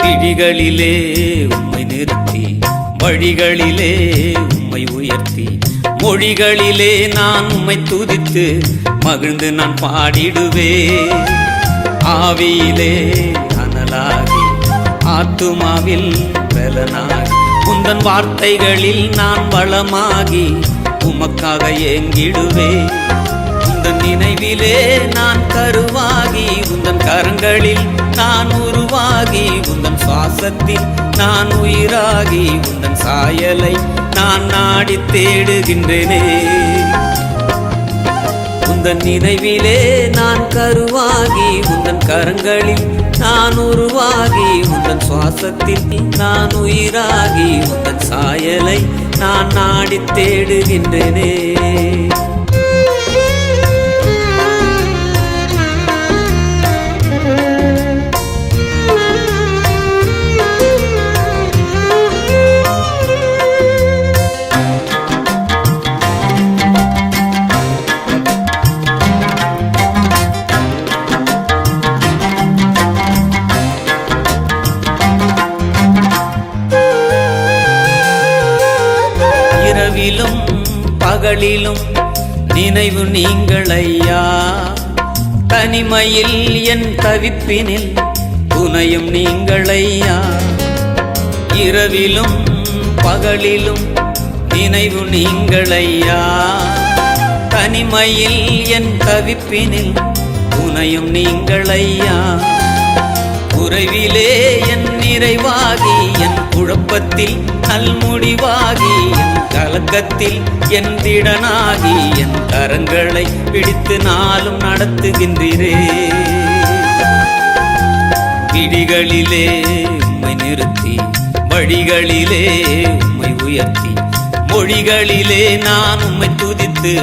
விழிகளிலே உம்மை நிறுத்தி வழிகளிலே உம்மை உயர்த்தி மொழிகளிலே நான் உம்மை துதித்து மகிழ்ந்து நான் பாடிடுவே. ஆவியிலே அனலாகி ஆத்துமாவில் பலனாகி உந்தன் வார்த்தைகளில் நான் வளமாகி உமக்காக ஏங்கிடுவே. உந்தன் நினைவிலே நான் கருவாகி உந்தன் கரங்களில் நான் உருவாகி உந்தன் சுவாசத்தில் நான் உயிராகி உந்தன் சாயலை நான் நாடி தேடுகின்றேனே. உந்தன் நினைவிலே நான் கருவாகி உந்தன் கரங்களில் நான் உருவாகி உந்தன் சுவாசத்தில் நான் உயிராகி உந்தன் சாயலை நான் நாடி தேடுகின்றேனே. இரவிலும் பகலிலும் நினைவு நீங்கள் ஐயா. தனிமையில் என் தவிப்பினில் துணையும் நீங்கள் ஐயா. இரவிலும் பகலிலும் நினைவு நீங்கள் ஐயா. தனிமையில் என் தவிப்பினில் துணையும் நீங்கள் ஐயா. குறைவிலே என் நிறைவாகி என் குழப்பத்தில் நல்முடிவாகி என் கலக்கத்தில் என் திடனாகி என் கரங்களை பிடித்து நாளும் நடத்துகின்றீரே. விழிகளிலே உம்மை நிறுத்தி வழிகளிலே உம்மை உயர்த்தி மொழிகளிலே நான் உம்மை துதித்து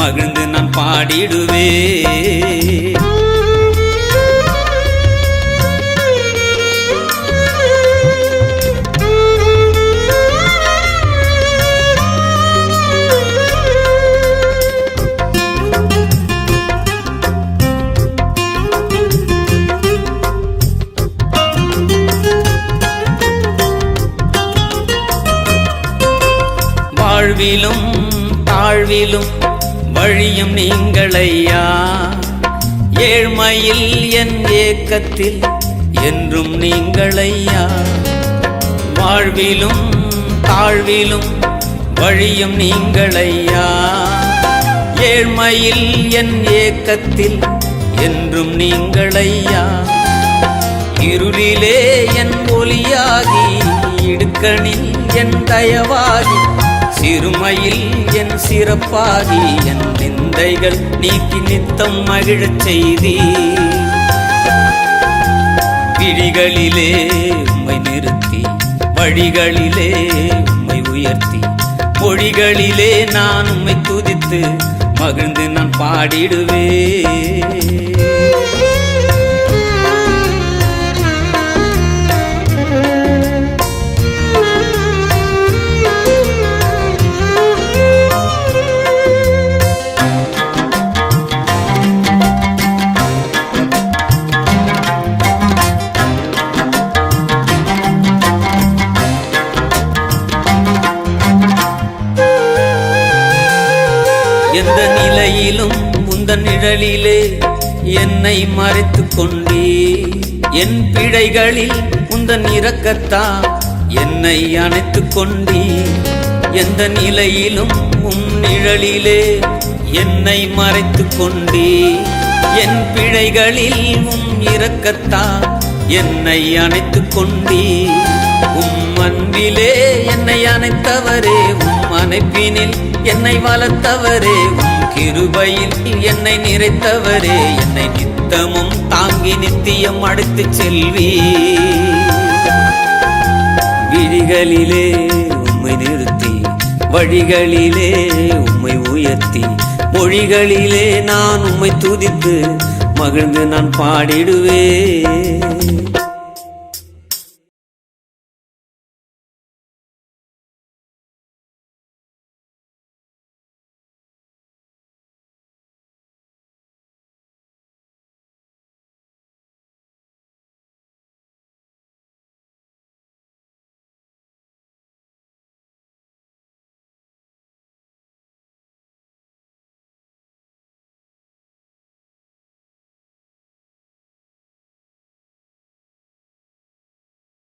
மகிழ்ந்து நான் பாடிடுவே. வாழ்விலும் தாழ்விலும் வழியும் நீங்கள் ஐயா. ஏழ்மையில் என் ஏக்கத்தில் என்றும் நீங்கள் ஐயா. வாழ்விலும் தாழ்விலும் வழியும் நீங்கள் ஐயா. ஏழ்மையில் என் ஏக்கத்தில் என்றும் நீங்கள் ஐயா. இருளிலே என் ஒளியாகி இடுக்கணில் என் தயவாகி சிறுமையில் என் சிறப்பாகி என் நிந்தைகள் நீக்கி நித்தம் மகிழச் செய்தி. விழிகளிலே உம்மை நிறுத்தி வழிகளிலே உம்மை உயர்த்தி மொழிகளிலே நான் உம்மை துதித்து மகிழ்ந்து நான் பாடிடுவே. எந்த நிலையிலும் உந்தன் நிழலிலே என்னை மறைத்துக் கொண்டே. என் பிழைகளில் உந்தன் இரக்கத்தா என்னை அணைத்துக் கொண்டே. எந்த நிலையிலும் உன் நிழலிலே என்னை மறைத்துக் கொண்டே. என் பிழைகளில் உன் இரக்கத்தா என்னை அணைத்துக் கொண்டே. உம் அன்பிலே என்னை அணைத்தவரே உம் அணைப்பினில் என்னை வளர்த்தவரே உம் கிருபையில் என்னை நிறைத்தவரே என்னை நித்தமும் தாங்கி நித்தியம் அழைத்து செல்வி. விழிகளிலே உம்மை நிறுத்தி வழிகளிலே உம்மை உயர்த்தி மொழிகளிலே நான் உம்மை துதித்து மகிழ்ந்து நான் பாடிடுவே.